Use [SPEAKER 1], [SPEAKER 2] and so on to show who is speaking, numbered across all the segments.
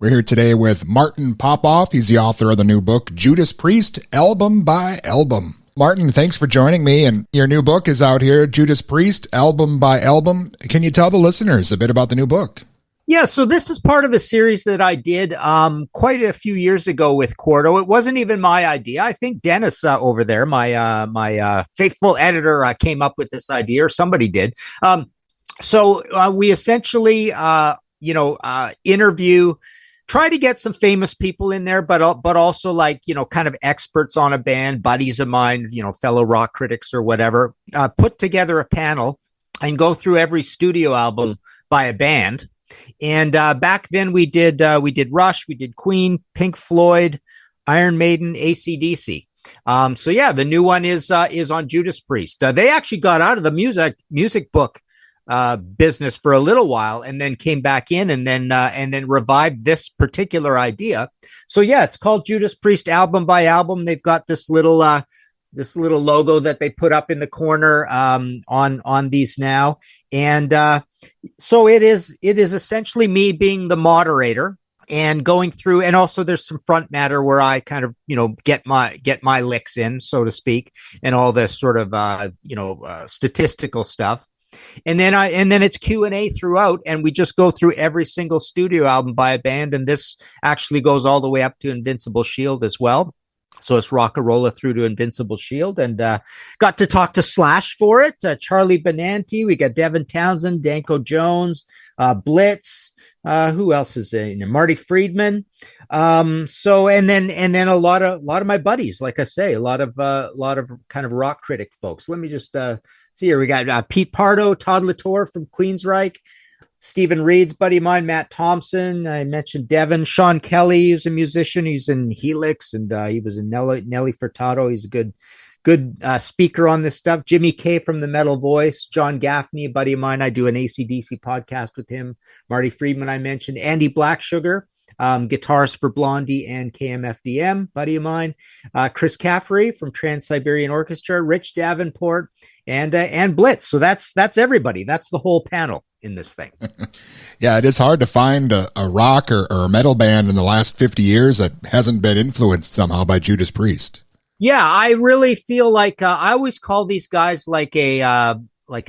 [SPEAKER 1] We're here today with Martin Popoff. He's the author of the new book, Judas Priest, Album by Album. Martin, thanks for joining me. And your new book is out here, Judas Priest, Album by Album. Can you tell the listeners a bit about the new book?
[SPEAKER 2] Yeah, so this is part of a series that I did quite a few years ago with Quarto. It wasn't even my idea. I think Dennis over there, my faithful editor, came up with this idea, or somebody did. So we essentially, interview, try to get some famous people in there, but also kind of experts on a band, buddies of mine, fellow rock critics or whatever, put together a panel and go through every studio album by a band. And back then we did Rush, we did Queen, Pink Floyd, Iron Maiden, AC/DC. So yeah, the new one is on Judas Priest. They actually got out of the music book business for a little while, and then came back in, and then revived this particular idea. So yeah, it's called Judas Priest, Album by Album. They've got this little logo that they put up in the corner on these now, and so it is essentially me being the moderator and going through, and also there's some front matter where I kind of get my licks in, so to speak, and all this sort of statistical stuff. And then it's Q&A throughout, and we just go through every single studio album by a band, and this actually goes all the way up to Invincible Shield as well. So it's Rock-a-Rolla through to Invincible Shield, and got to talk to Slash for it. Charlie Benanti, we got Devin Townsend, Danko Jones, Blitz. Who else is in there? Marty Friedman. So and then a lot of my buddies, like I say, a lot of kind of rock critic folks. Let me just see here. We got Pete Pardo, Todd Latour from Queensryche, Stephen Reed's buddy of mine, Matt Thompson. I mentioned Devin. Sean Kelly, who's a musician. He's in Helix, and he was in Nelly Furtado. He's a good speaker on this stuff. Jimmy K from the Metal Voice. John Gaffney, a buddy of mine. I do an AC/DC podcast with him. Marty Friedman, I mentioned. Andy Blacksugar, guitarist for Blondie and KMFDM, buddy of mine. Chris Caffrey from Trans-Siberian Orchestra. Rich Davenport, and Blitz. So that's everybody. That's the whole panel in this thing.
[SPEAKER 1] Yeah, it is hard to find a rock or a metal band in the last 50 years that hasn't been influenced somehow by Judas Priest.
[SPEAKER 2] Yeah, I really feel like I always call these guys like a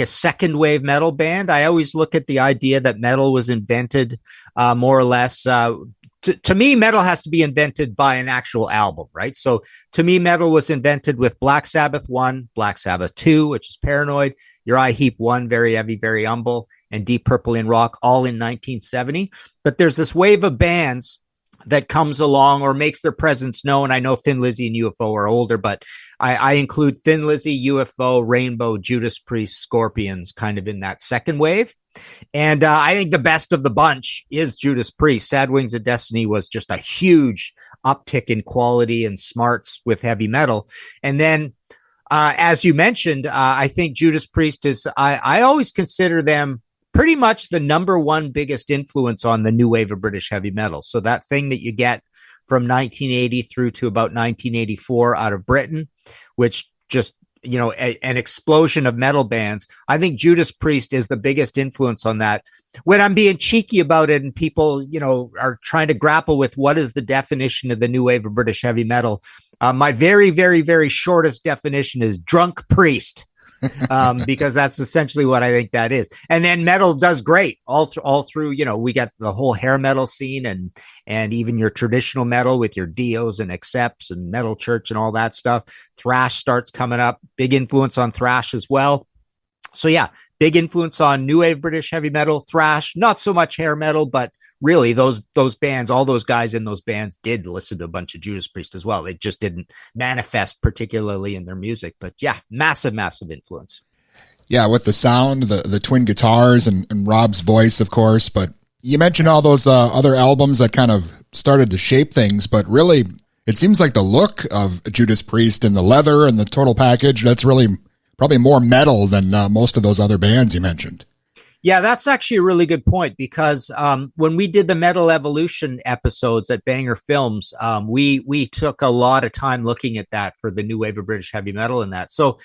[SPEAKER 2] second wave metal band. I always look at the idea that metal was invented more or less. To me, metal has to be invented by an actual album, right? So to me, metal was invented with Black Sabbath 1, Black Sabbath 2, which is Paranoid, Uriah Heep 1, Very Heavy, Very Humble, and Deep Purple in Rock, all in 1970. But there's this wave of bands that comes along or makes their presence known. I know Thin Lizzy and UFO are older, but I include Thin Lizzy, UFO, Rainbow, Judas Priest, Scorpions kind of in that second wave. And I think the best of the bunch is Judas Priest. Sad Wings of Destiny was just a huge uptick in quality and smarts with heavy metal. And then, as you mentioned, I think Judas Priest is, I always consider them pretty much the number one biggest influence on the new wave of British heavy metal. So that thing that you get from 1980 through to about 1984 out of Britain, which just, an explosion of metal bands. I think Judas Priest is the biggest influence on that. When I'm being cheeky about it and people, are trying to grapple with what is the definition of the new wave of British heavy metal, my very, very, very shortest definition is drunk priest. Because that's essentially what I think that is. And then metal does great all through, we got the whole hair metal scene and even your traditional metal with your Dios and Accepts and Metal Church and all that stuff. Thrash starts coming up, big influence on thrash as well. So yeah, big influence on new wave British heavy metal, thrash, not so much hair metal, but really those bands, all those guys in those bands did listen to a bunch of Judas Priest as well. They just didn't manifest particularly in their music, but yeah, massive influence.
[SPEAKER 1] Yeah, with the sound, the twin guitars and Rob's voice, of course. But you mentioned all those other albums that kind of started to shape things, but really it seems like the look of Judas Priest and the leather and the total package, that's really probably more metal than most of those other bands you mentioned.
[SPEAKER 2] Yeah, that's actually a really good point because when we did the Metal Evolution episodes at Banger Films, we took a lot of time looking at that for the new wave of British heavy metal and that. So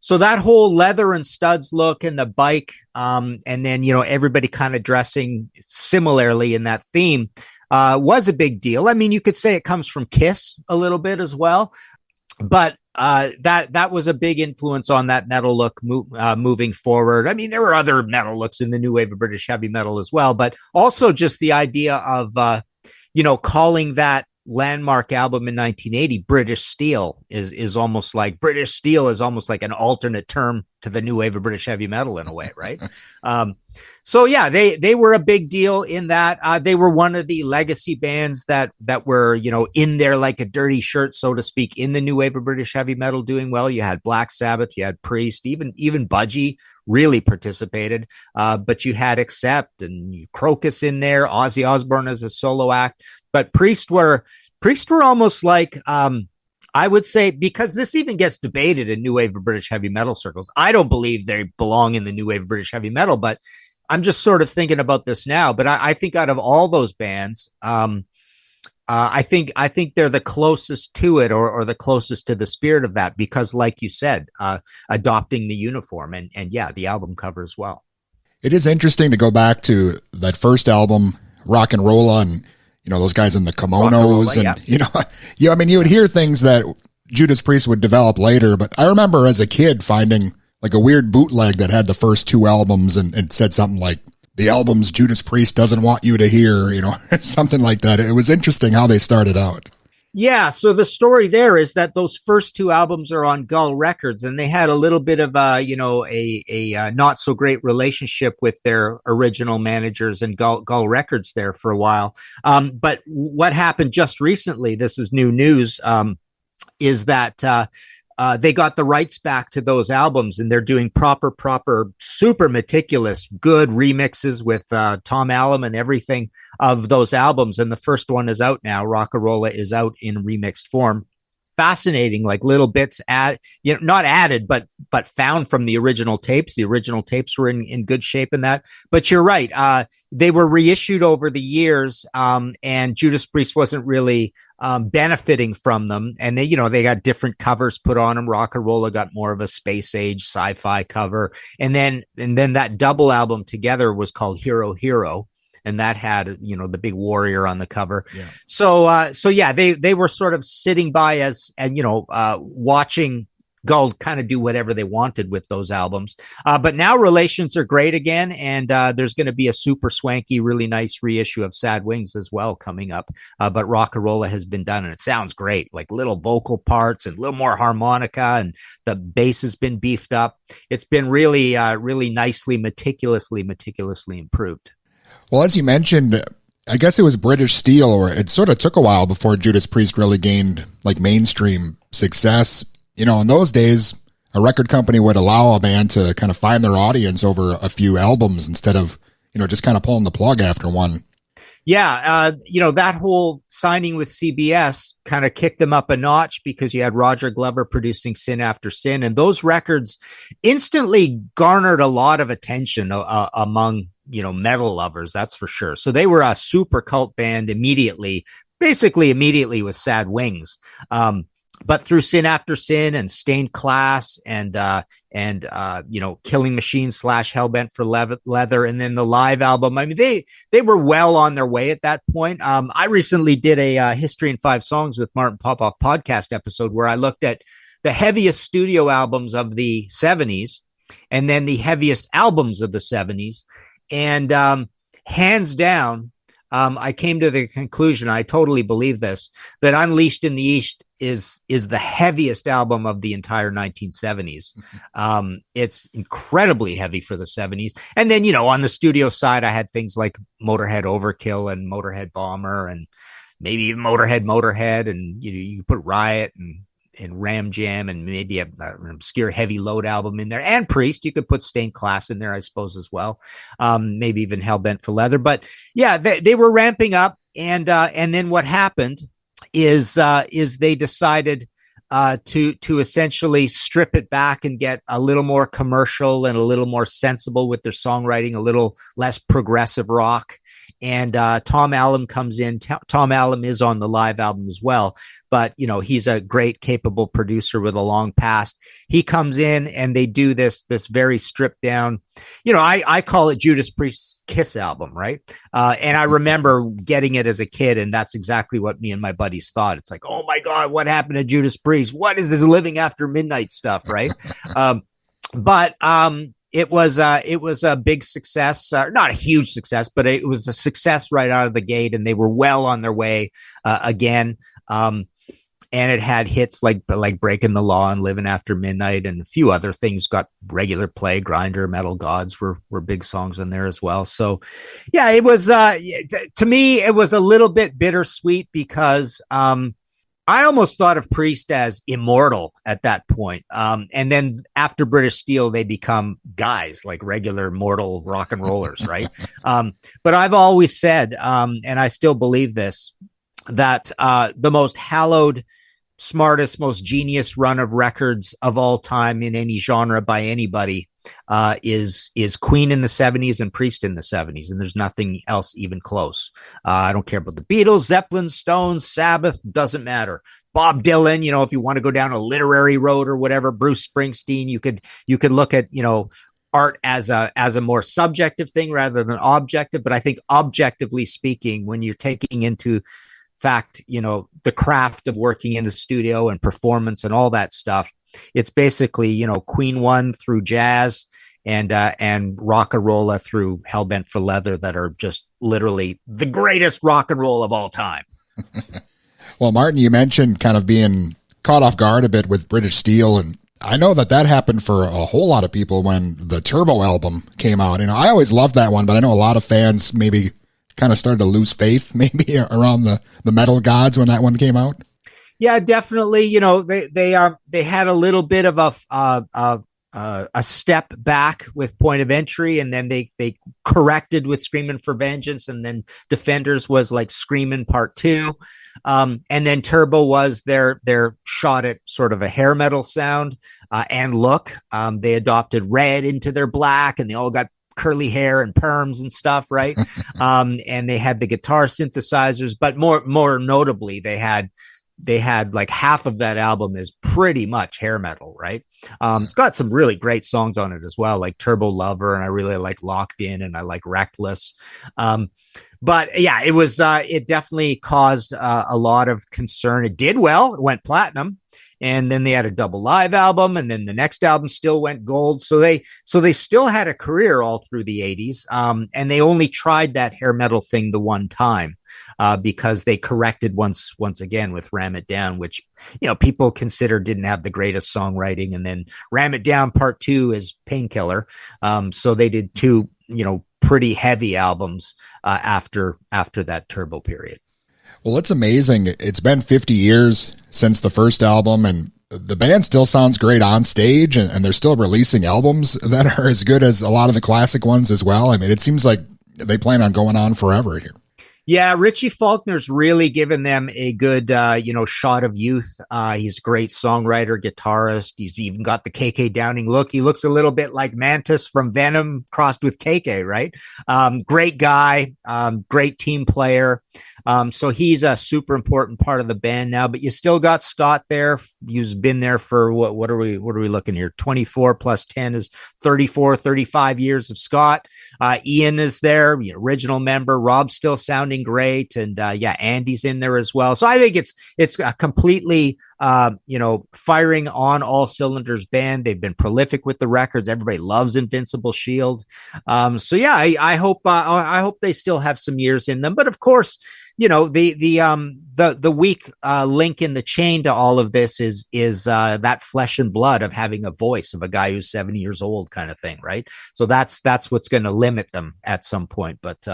[SPEAKER 2] that whole leather and studs look and the bike, and then, everybody kind of dressing similarly in that theme. was a big deal. I mean, you could say it comes from Kiss a little bit as well, but that was a big influence on that metal look moving forward. I mean, there were other metal looks in the new wave of British heavy metal as well, but also just the idea of calling that landmark album in 1980 British Steel is almost like British Steel is almost like an alternate term to the new wave of British heavy metal in a way, right? So yeah, they were a big deal in that. They were one of the legacy bands that were, in there like a dirty shirt, so to speak, in the new wave of British heavy metal doing well. You had Black Sabbath, you had Priest, even Budgie really participated. But you had Accept and Crocus in there, Ozzy Osbourne as a solo act. But Priest were almost like, I would say, because this even gets debated in new wave of British heavy metal circles. I don't believe they belong in the new wave of British heavy metal, but I'm just sort of thinking about this now. But I think out of all those bands, I think they're the closest to it, or the closest to the spirit of that, because like you said, adopting the uniform and yeah, the album cover as well.
[SPEAKER 1] It is interesting to go back to that first album, Rock and Rolla, and those guys in the kimonos, and yeah. I mean, you would hear things that Judas Priest would develop later, but I remember as a kid finding like a weird bootleg that had the first two albums and said something like, the albums Judas Priest doesn't want you to hear, something like that. It was interesting how they started out.
[SPEAKER 2] Yeah, so the story there is that those first two albums are on Gull Records, and they had a little bit of a not so great relationship with their original managers and Gull Records there for a while. But what happened just recently, this is new news, is that they got the rights back to those albums, and they're doing proper, super meticulous, good remixes with Tom Allom and everything of those albums. And the first one is out now. Rock-a-Rolla is out in remixed form. Fascinating, like little bits not added, but found from the original tapes. The original tapes were in good shape in that. But you're right. They were reissued over the years, and Judas Priest wasn't really benefiting from them. And they got different covers put on them. Rock-a-Rolla got more of a space age sci-fi cover. And then that double album together was called Hero Hero. And that had, the big warrior on the cover. Yeah. So yeah, they were sort of sitting by watching Gull kind of do whatever they wanted with those albums. But now relations are great again. And there's going to be a super swanky, really nice reissue of Sad Wings as well coming up. But Rock-a-Rolla has been done, and it sounds great, like little vocal parts and a little more harmonica, and the bass has been beefed up. It's been really, really nicely, meticulously improved.
[SPEAKER 1] Well, as you mentioned, I guess it was British Steel, or it sort of took a while before Judas Priest really gained like mainstream success. In those days, a record company would allow a band to kind of find their audience over a few albums instead of, just kind of pulling the plug after one.
[SPEAKER 2] Yeah. That whole signing with CBS kind of kicked them up a notch, because you had Roger Glover producing Sin After Sin, and those records instantly garnered a lot of attention among metal lovers, that's for sure. So they were a super cult band basically immediately with Sad Wings. But through Sin After Sin and Stained Class and Killing Machine / Hellbent for Leather, and then the live album, I mean, they were well on their way at that point. I recently did a History in 5 Songs with Martin Popoff podcast episode where I looked at the heaviest studio albums of the 70s and then the heaviest albums of the 70s. And hands down, I came to the conclusion, I totally believe this, that Unleashed in the East is the heaviest album of the entire 1970s. It's incredibly heavy for the 70s. And then, on the studio side, I had things like Motorhead Overkill and Motorhead Bomber, and maybe even Motorhead, and you put Riot and Ram Jam, and maybe an obscure Heavy Load album in there, and Priest. You could put Stained Class in there, I suppose, as well. Maybe even Hellbent for Leather. But yeah, they were ramping up, and then what happened is they decided to essentially strip it back and get a little more commercial and a little more sensible with their songwriting, a little less progressive rock. And Tom Allom comes in. Tom Allom is on the live album as well, but he's a great, capable producer with a long past. He comes in, and they do this very stripped down I call it Judas Priest's Kiss album, right? And I remember getting it as a kid, and that's exactly what me and my buddies thought. It's like, oh my God, what happened to Judas Priest? What is this living after midnight stuff, right? But it was a big success, not a huge success, but it was a success right out of the gate, and they were well on their way again. And it had hits like Breaking the Law and Living After Midnight, and a few other things got regular play. Grinder, Metal Gods were big songs in there as well. So, yeah, it was to me it was a little bit bittersweet because I almost thought of Priest as immortal at that point. And then after British Steel, they become guys like regular mortal rock and rollers, right? But I've always said, and I still believe this, that the most hallowed, smartest, most genius run of records of all time in any genre by anybody is Queen in the 70s and Priest in the 70s. And there's nothing else even close. I don't care about the Beatles, Zeppelin, Stones, Sabbath, doesn't matter. Bob Dylan, if you want to go down a literary road or whatever, Bruce Springsteen, you could look at, art as a more subjective thing rather than objective. But I think objectively speaking, when you're taking into fact, the craft of working in the studio and performance and all that stuff, it's basically, Queen 1 through jazz and rock and rolla through Hellbent for Leather that are just literally the greatest rock and roll of all time.
[SPEAKER 1] Well, Martin, you mentioned kind of being caught off guard a bit with British Steel, and I know that happened for a whole lot of people when the Turbo album came out. I always loved that one, but I know a lot of fans maybe kind of started to lose faith maybe around the Metal Gods when that one came out.
[SPEAKER 2] Yeah, definitely. They had a little bit of a step back with Point of Entry, and then they corrected with Screaming for Vengeance, and then Defenders was like Screaming Part 2. And then Turbo was their shot at sort of a hair metal sound and look. They adopted red into their black, and they all got curly hair and perms and stuff, right? And they had the guitar synthesizers, but more notably, they had like half of that album is pretty much hair metal, right? It's got some really great songs on it as well, like Turbo Lover, and I really like Locked In, and I like Reckless. But yeah, it definitely caused a lot of concern. It did well. It went platinum. And then they had a double live album, and then the next album still went gold. So they still had a career all through the 80s. And they only tried that hair metal thing the one time, because they corrected once again with Ram It Down, which, people consider didn't have the greatest songwriting. And then Ram It Down Part 2 is Painkiller. So they did two, pretty heavy albums, after that Turbo period.
[SPEAKER 1] Well, it's amazing. It's been 50 years since the first album, and the band still sounds great on stage, and they're still releasing albums that are as good as a lot of the classic ones as well. I mean, it seems like they plan on going on forever here.
[SPEAKER 2] Yeah, Richie Faulkner's really given them a good, shot of youth. He's a great songwriter, guitarist. He's even got the KK Downing look. He looks a little bit like Mantis from Venom crossed with KK, right? Great guy, great team player. So he's a super important part of the band now, but you still got Scott there. He's been there for what are we looking here? 24 plus 10 is 34, 35 years of Scott. Ian is there, original member. Rob's still sounding great. And, Andy's in there as well. So I think it's a completely, firing on all cylinders band. They've been prolific with the records. Everybody loves Invincible Shield. I hope they still have some years in them, but of course, the weak link in the chain to all of this is that flesh and blood of having a voice of a guy who's 70 years old kind of thing, right? So that's what's going to limit them at some point. But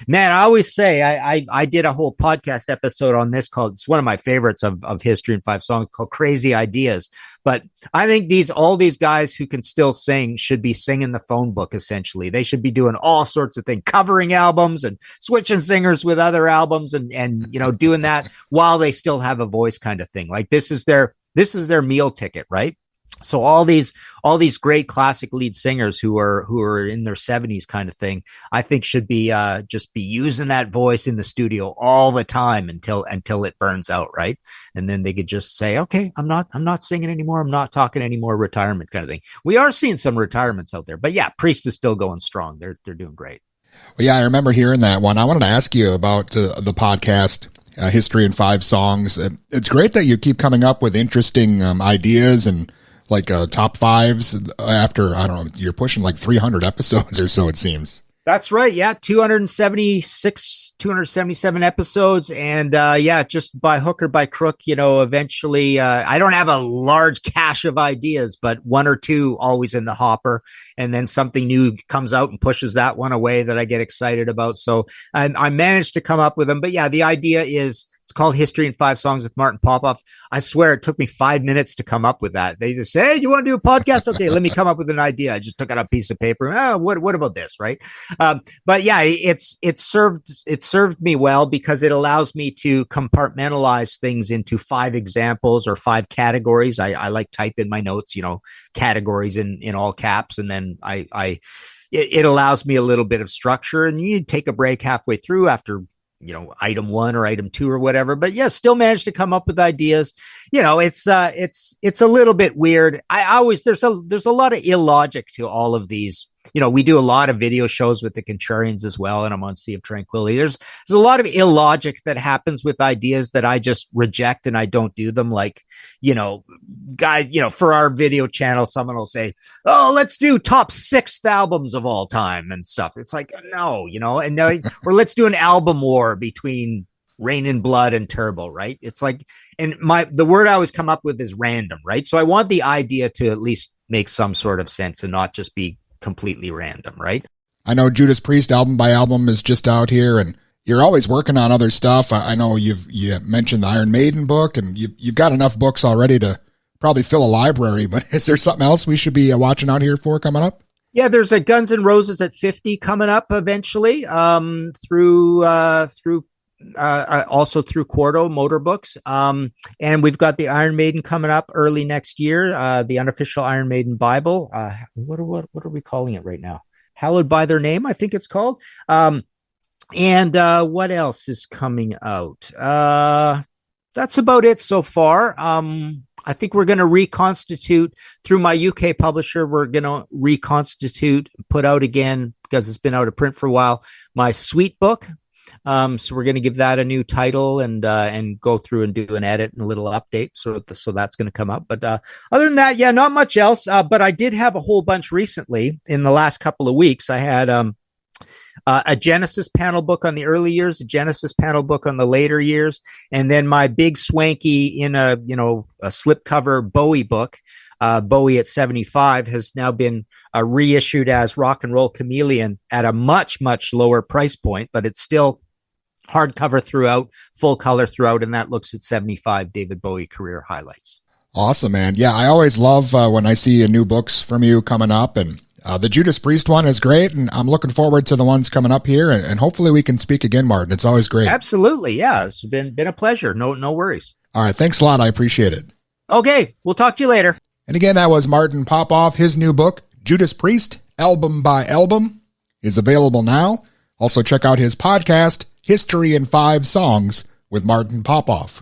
[SPEAKER 2] man, I always say I did a whole podcast episode on this called, it's one of my favorites of History in 5 songs, called Crazy Ideas. But I think all these guys who can still sing should be singing the phone book. Essentially, they should be doing all sorts of things, covering albums and switching singers with other albums, and doing that while they still have a voice, kind of thing. Like this is their meal ticket, right? So all these great classic lead singers who are in their 70s kind of thing, I think should be just be using that voice in the studio all the time until it burns out, right? And then they could just say, okay, I'm not singing anymore, I'm not talking anymore, retirement kind of thing. We are seeing some retirements out there, but yeah, Priest is still going strong. They're doing great.
[SPEAKER 1] Well, yeah, I remember hearing that one. I wanted to ask you about the podcast. History in 5 songs. It's great that you keep coming up with interesting ideas and like top 5s after, I don't know, you're pushing like 300 episodes or so, it seems.
[SPEAKER 2] That's right. Yeah. 277 episodes. And yeah, just by hook or by crook, eventually I don't have a large cache of ideas, but 1 or 2 always in the hopper. And then something new comes out and pushes that one away that I get excited about. So I managed to come up with them. But yeah, the idea is, it's called History in 5 Songs with Martin Popoff. I swear it took me 5 minutes to come up with that. They just say, hey, do you want to do a podcast? Okay, let me come up with an idea. I just took out a piece of paper. What about this, right? But yeah, it served me well because it allows me to compartmentalize things into 5 examples or 5 categories. I like type in my notes, categories in all caps. And then it allows me a little bit of structure, and you take a break halfway through after item 1 or item 2 or whatever, but yeah, still managed to come up with ideas. It's a little bit weird. There's a lot of illogic to all of these. We do a lot of video shows with the Contrarians as well, and I'm on Sea of Tranquility. There's a lot of illogic that happens with ideas that I just reject and I don't do them. Like, for our video channel, someone will say, oh, let's do top 6 albums of all time and stuff. It's like, no, or let's do an album war between Rain and Blood and Turbo, right? It's like, and the word I always come up with is random, right? So I want the idea to at least make some sort of sense and not just be completely random, right?
[SPEAKER 1] I know Judas Priest album by album is just out here, and you're always working on other stuff. I know you mentioned the Iron Maiden book, and you've got enough books already to probably fill a library, but is there something else we should be watching out here for coming up?
[SPEAKER 2] Yeah, there's a Guns N' Roses at 50 coming up eventually, through also through Quarto Motor Books. And we've got the Iron Maiden coming up early next year, the unofficial Iron Maiden Bible. What are we calling it right now? Hallowed by Their Name, I think it's called. And what else is coming out? That's about it so far. I think we're going to reconstitute through my UK publisher. We're going to put out again, because it's been out of print for a while, my Sweet book. So we're going to give that a new title and go through and do an edit and a little update. So that's going to come up. But other than that, yeah, not much else. But I did have a whole bunch recently in the last couple of weeks. I had a Genesis panel book on the early years, a Genesis panel book on the later years, and then my big swanky in a slipcover Bowie book. Bowie at 75 has now been reissued as Rock and Roll Chameleon at a much, much lower price point, but it's still hardcover throughout, full color throughout, and that looks at 75 David Bowie career highlights.
[SPEAKER 1] Awesome, man. Yeah, I always love when I see new books from you coming up, and the Judas Priest one is great, and I'm looking forward to the ones coming up here, and hopefully we can speak again, Martin. It's always great.
[SPEAKER 2] Absolutely, yeah. It's been a pleasure. No worries.
[SPEAKER 1] All right, thanks a lot. I appreciate it.
[SPEAKER 2] Okay, we'll talk to you later.
[SPEAKER 1] And again, that was Martin Popoff. His new book, Judas Priest, Album by Album, is available now. Also check out his podcast, History in 5 Songs with Martin Popoff.